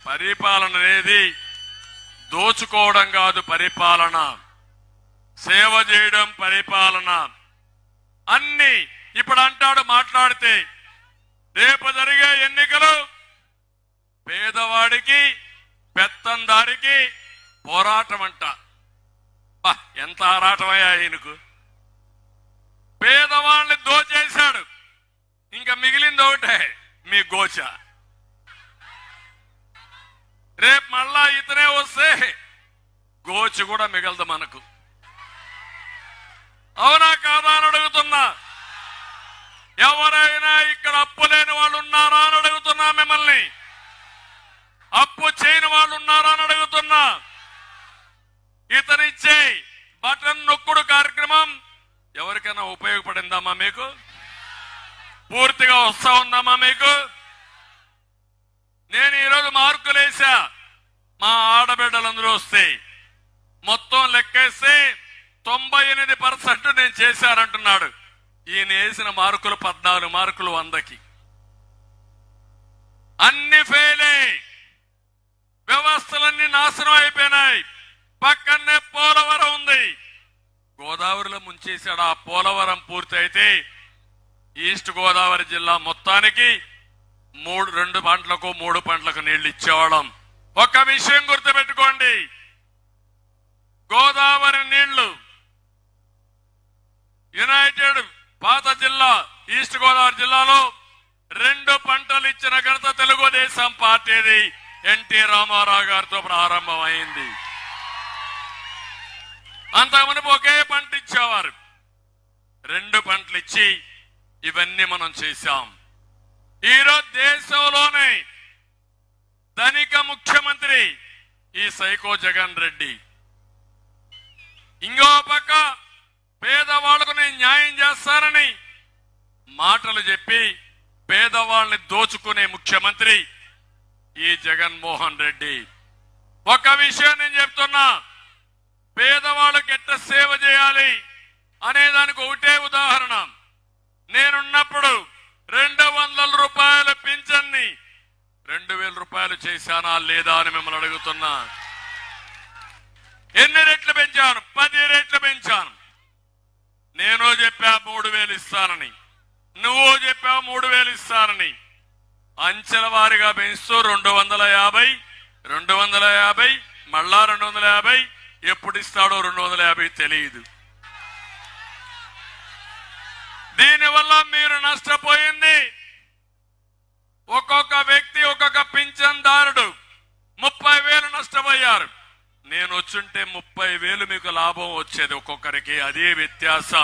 పరిపాలన అనేది దోచుకోవడం కాదు, పరిపాలన సేవ చేయడం పరిపాలన. అన్ని ఇప్పుడు అంటాడు మాట్లాడితే రేపు జరిగే ఎన్నికలు పేదవాడికి పెత్తందారికి పోరాటం అంట. ఎంత ఆరాటమయ్యా ఈయనకు. పేదవాళ్ళని దోచేశాడు, ఇంకా మిగిలింది ఒకటే మీ గోచ. రేపు మళ్ళా ఇతనే వస్తే గోచి కూడా మిగలదు మనకు. అవునా కాదా అని అడుగుతున్నా. ఎవరైనా ఇక్కడ అప్పు లేని వాళ్ళు ఉన్నారా అని అడుగుతున్నా మిమ్మల్ని. అప్పు చేయని వాళ్ళు ఉన్నారా అని అడుగుతున్నా. ఇతనిచ్చే బటన్ నొక్కుడు కార్యక్రమం ఎవరికైనా ఉపయోగపడిందమ్మా మీకు? పూర్తిగా వస్తా ఉందమ్మా మీకు? నేను ఈరోజు మార్కులు వేసా, మా ఆడబిడ్డలందరూ వస్తే మొత్తం లెక్కేస్తే 98% నేను చేశానంటున్నాడు. ఈయన వేసిన మార్కులు 14 మార్కులు 100కి. అన్ని ఫెయిలే, వ్యవస్థలన్నీ నాశనం అయిపోయినాయి. పక్కనే పోలవరం ఉంది, గోదావరిలో ముంచేశాడు. ఆ పోలవరం పూర్తి అయితే ఈస్ట్ గోదావరి జిల్లా మొత్తానికి 2 పంటలకు 3 పంటలకు నీళ్లు ఇచ్చేవాళ్ళం. ఒక విషయం గుర్తుపెట్టుకోండి, గోదావరి నీళ్లు యునైటెడ్ పాత జిల్లా ఈస్ట్ గోదావరి జిల్లాలో 2 పంటలు ఇచ్చిన ఘనత తెలుగుదేశం పార్టీది. ఎన్టీ రామారావు గారితో ప్రారంభమైంది. అంతకుముందు ఒకే పంట ఇచ్చేవారు, 2 పంటలు ఇచ్చి ఇవన్నీ మనం చేశాం. ఈరోజు దేశంలోనే ధనిక ముఖ్యమంత్రి ఈ సైకో జగన్ రెడ్డి. ఇంకో పక్క పేదవాళ్లకు నేను న్యాయం చేస్తానని మాటలు చెప్పి పేదవాళ్ళని దోచుకునే ముఖ్యమంత్రి ఈ జగన్మోహన్ రెడ్డి. ఒక విషయం నేను చెప్తున్నా, పేదవాళ్ళకి ఎట్ట సేవ చేయాలి అనేదానికి ఒకటే ఉదాహరణ. నేనున్నప్పుడు 200 రూపాయల పింఛన్ని 2000 రూపాయలు చేశానా లేదా అని మిమ్మల్ని అడుగుతున్నా. ఎన్ని రెట్లు పెంచాను? 10 రెట్లు పెంచాను. నేను చెప్పా 3000 ఇస్తానని, నువ్వు చెప్పావు 3000 ఇస్తానని. అంచెల వారిగా పెంచుతూ 250, 250, మళ్ళా 250. ఎప్పుడు ఇస్తాడో 250 తెలియదు. దీనివల్ల మీరు నష్టపోయింది, ఒక్కొక్క వ్యక్తి ఒక్కొక్క పింఛన్దారుడు 30,000 నష్టపోయారు. నేను వచ్చుంటే 30,000 మీకు లాభం వచ్చేది ఒక్కొక్కరికి. అదే వ్యత్యాసం.